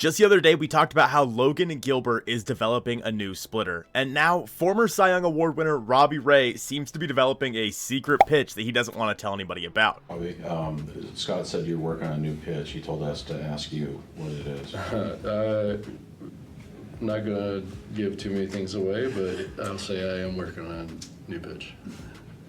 Just the other day, we talked about how Logan Gilbert is developing a new splitter, and now former Cy Young Award winner Robbie Ray seems to be developing a secret pitch that he doesn't want to tell anybody about. Robbie, Scott said you're working on a new pitch. He told us to ask you what it is. I'm not going to give too many things away, but I'll say I am working on a new pitch.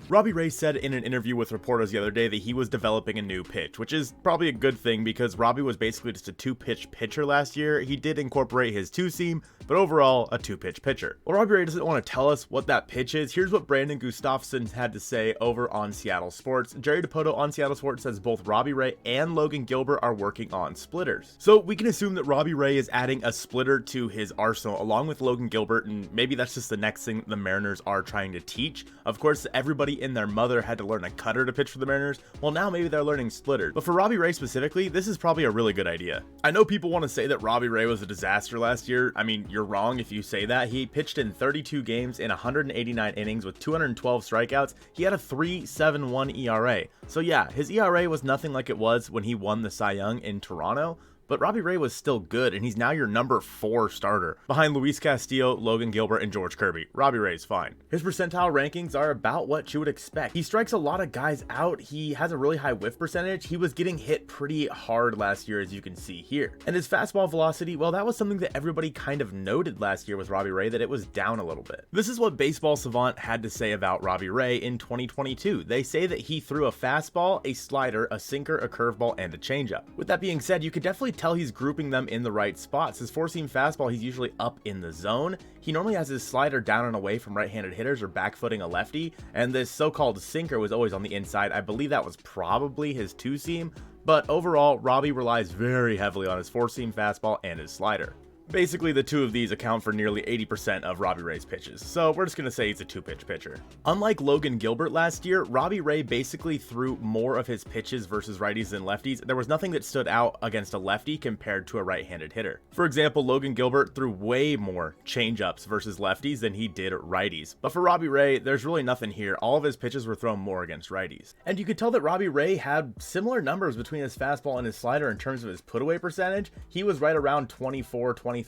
Robbie Ray said in an interview with reporters the other day that he was developing a new pitch, which is probably a good thing because Robbie was basically just a two-pitch pitcher last year. He did incorporate his two-seam, but overall a two-pitch pitcher. Well, Robbie Ray doesn't want to tell us what that pitch is. Here's what Brandon Gustafson had to say over on Seattle Sports. Jerry DiPoto on Seattle Sports says both Robbie Ray and Logan Gilbert are working on splitters. So we can assume that Robbie Ray is adding a splitter to his arsenal along with Logan Gilbert, and maybe that's just the next thing the Mariners are trying to teach. Of course, everybody and their mother had to learn a cutter to pitch for the Mariners. Well, now maybe they're learning splitters. But for Robbie Ray specifically, this is probably a really good idea. I know people want to say that Robbie Ray was a disaster last year. I mean, you're wrong if you say that. He pitched in 32 games in 189 innings with 212 strikeouts. He had a 3.71 ERA. So yeah, his ERA was nothing like it was when he won the Cy Young in Toronto. But Robbie Ray was still good, and he's now your number 4 starter, behind Luis Castillo, Logan Gilbert, and George Kirby. Robbie Ray's fine. His percentile rankings are about what you would expect. He strikes a lot of guys out. He has a really high whiff percentage. He was getting hit pretty hard last year, as you can see here. And his fastball velocity, well, that was something that everybody kind of noted last year with Robbie Ray, that it was down a little bit. This is what Baseball Savant had to say about Robbie Ray in 2022. They say that he threw a fastball, a slider, a sinker, a curveball, and a changeup. With that being said, you could definitely tell he's grouping them in the right spots. His four-seam fastball, he's usually up in the zone. He normally has his slider down and away from right-handed hitters or back-footing a lefty, and this so-called sinker was always on the inside. I believe that was probably his two-seam, but overall, Robbie relies very heavily on his four-seam fastball and his slider. Basically, the two of these account for nearly 80% of Robbie Ray's pitches, so we're just going to say he's a two-pitch pitcher. Unlike Logan Gilbert last year, Robbie Ray basically threw more of his pitches versus righties than lefties. There was nothing that stood out against a lefty compared to a right-handed hitter. For example, Logan Gilbert threw way more changeups versus lefties than he did righties. But for Robbie Ray, there's really nothing here. All of his pitches were thrown more against righties. And you could tell that Robbie Ray had similar numbers between his fastball and his slider in terms of his put-away percentage. He was right around 23%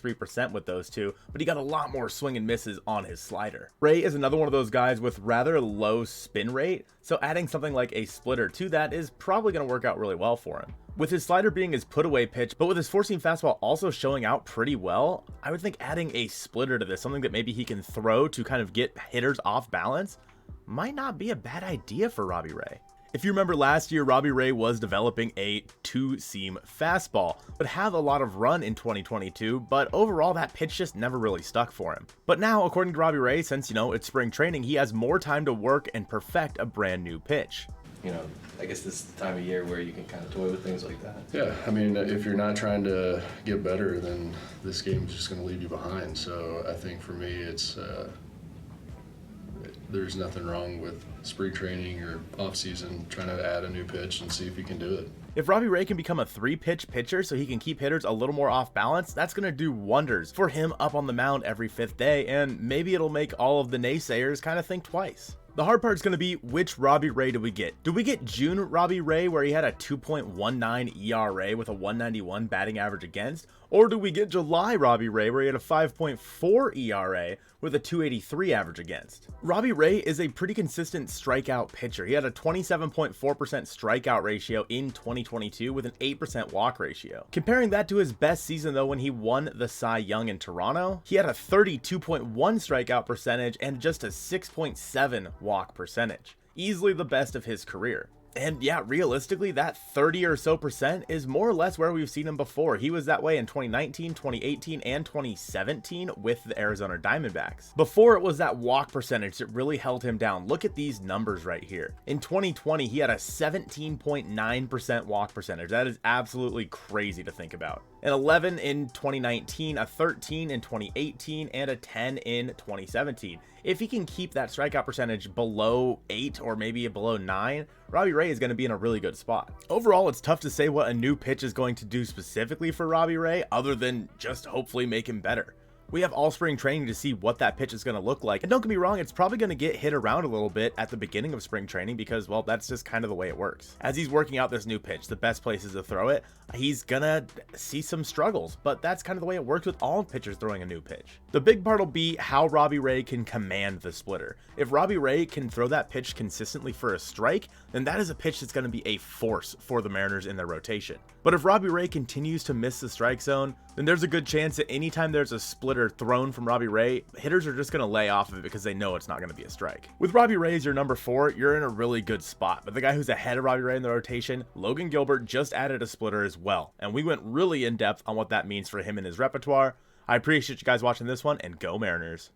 with those two, but he got a lot more swing and misses on his slider. Ray is another one of those guys with rather low spin rate, so adding something like a splitter to that is probably going to work out really well for him. With his slider being his put-away pitch, but with his four-seam fastball also showing out pretty well, I would think adding a splitter to this, something that maybe he can throw to kind of get hitters off balance, might not be a bad idea for Robbie Ray. If you remember last year, Robbie Ray was developing a two-seam fastball, but had a lot of run in 2022, but overall that pitch just never really stuck for him. But now, according to Robbie Ray, since, it's spring training, he has more time to work and perfect a brand new pitch. I guess this is the time of year where you can kind of toy with things like that. Yeah, I mean, if you're not trying to get better, then this game's just going to leave you behind. So I think for me, it's there's nothing wrong with spring training or off-season trying to add a new pitch and see if you can do it. If Robbie Ray can become a three-pitch pitcher so he can keep hitters a little more off balance, that's going to do wonders for him up on the mound every 5th day, and maybe it'll make all of the naysayers kind of think twice. The hard part is going to be, which Robbie Ray do we get? Do we get June Robbie Ray, where he had a 2.19 ERA with a 191 batting average against? Or do we get July Robbie Ray, where he had a 5.4 ERA with a 283 average against? Robbie Ray is a pretty consistent strikeout pitcher. He had a 27.4% strikeout ratio in 2022 with an 8% walk ratio. Comparing that to his best season, though, when he won the Cy Young in Toronto, he had a 32.1 strikeout percentage and just a 6.7 walk percentage. Easily the best of his career. And yeah, realistically, that 30 or so percent is more or less where we've seen him before. He was that way in 2019, 2018, and 2017 with the Arizona Diamondbacks. Before, it was that walk percentage that really held him down. Look at these numbers right here. In 2020, he had a 17.9% walk percentage. That is absolutely crazy to think about. An 11 in 2019, a 13 in 2018, and a 10 in 2017. If he can keep that strikeout percentage below 8 or maybe below 9, Robbie Ray is going to be in a really good spot. Overall, it's tough to say what a new pitch is going to do specifically for Robbie Ray, other than just hopefully make him better. We have all spring training to see what that pitch is going to look like. And don't get me wrong, it's probably going to get hit around a little bit at the beginning of spring training because, well, that's just kind of the way it works. As he's working out this new pitch, the best places to throw it, he's gonna see some struggles, but that's kind of the way it works with all pitchers throwing a new pitch. The big part will be how Robbie Ray can command the splitter. If Robbie Ray can throw that pitch consistently for a strike, then that is a pitch that's going to be a force for the Mariners in their rotation. But if Robbie Ray continues to miss the strike zone, then there's a good chance that anytime there's a splitter thrown from Robbie Ray, hitters are just going to lay off of it because they know it's not going to be a strike. With Robbie Ray as your number 4, you're in a really good spot. But the guy who's ahead of Robbie Ray in the rotation, Logan Gilbert, just added a splitter as well. And we went really in depth on what that means for him and his repertoire. I appreciate you guys watching this one, and go Mariners.